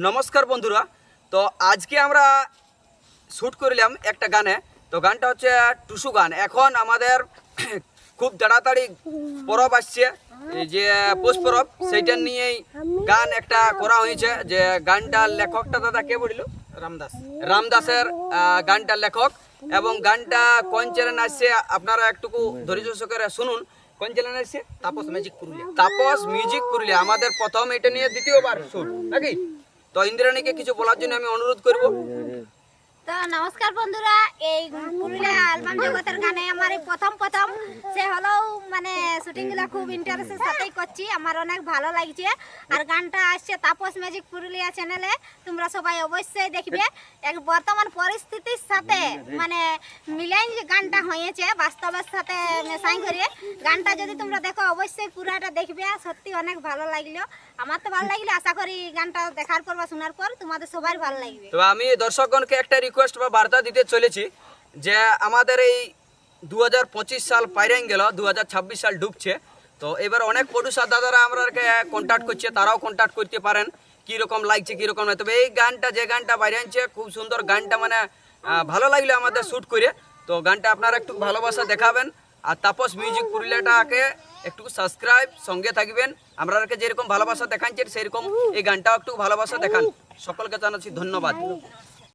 নমস্কার বন্ধুরা। তো আজকে আমরা শ্যুট করলাম একটা গানে। তো গানটা হচ্ছে টুসু গান। এখন আমাদের খুব তাড়াতাড়ি পরব আসছে, এই যে পৌষ পরব, সেইটা নিয়েই গান একটা করা হয়েছে। যে গানটার লেখকটা দাদা কে বলিল? রামদাসের গানটার লেখক। এবং গানটা কোন চ্যানেল আসছে আপনারা একটুকু ধৈর্য সহকারে শুনুন। কোন চ্যানেল আসছে? তাপস মিউজিক পুরুলিয়া। আমাদের প্রথম এটা নিয়ে দ্বিতীয়বার শুট নাকি? তো ইন্দ্রাণীকে কিছু বলার জন্য আমি অনুরোধ করব। তো নমস্কার বন্ধুরা, এই পুরুলিয়া অ্যালবাম জগতের গানে আমার এই প্রথম সে হলেও মানে শুটিংগুলো খুব ইন্টারেস্টের সাথেই করছি, আমার অনেক ভালো লাগছে। আর গানটা আসছে তাপস ম্যাজিক পুরুলিয়া চ্যানেলে, তোমরা সবাই অবশ্যই দেখবে। এক বর্তমান পরিস্থিতির সাথে মানে মিলাই যে গানটা হয়েছে বাস্তবের সাথে মেশাই করে গানটা যদি তোমরা দেখো অবশ্যই পুরাটা দেখবে। সত্যি অনেক ভালো লাগলো, আমার তো ভালো লাগলো। আশা করি গানটা দেখার পর বা শোনার পর তোমাদের সবাই ভালো লাগবে। তো আমি দর্শকগণকে একটা রিকোয়েস্ট বা বার্তা দিতে চলেছি যে আমাদের এই 2025 সাল পাইরেন গেল, 2026 সাল ঢুকছে। তো এবার অনেক প্রডিউসার দাদারা আমাদেরকে কন্ট্যাক্ট করছে, তারাও কন্ট্যাক্ট করতে পারেন কীরকম লাগছে কীরকম নয়। তবে এই গানটা যে গানটা বাইরে আনছে খুব সুন্দর গানটা, মানে ভালো লাগলো আমাদের শ্যুট করে। তো গানটা আপনারা একটু ভালোবাসা দেখাবেন। আর তাপস মিউজিক পুরুলিয়াটাকে একটু সাবস্ক্রাইব সঙ্গে থাকবেন। আপনাদেরকে যেরকম ভালোবাসা দেখাচ্ছেন সেরকম এই গানটাও একটু ভালোবাসা দেখান। সকলকে জানাচ্ছি ধন্যবাদ।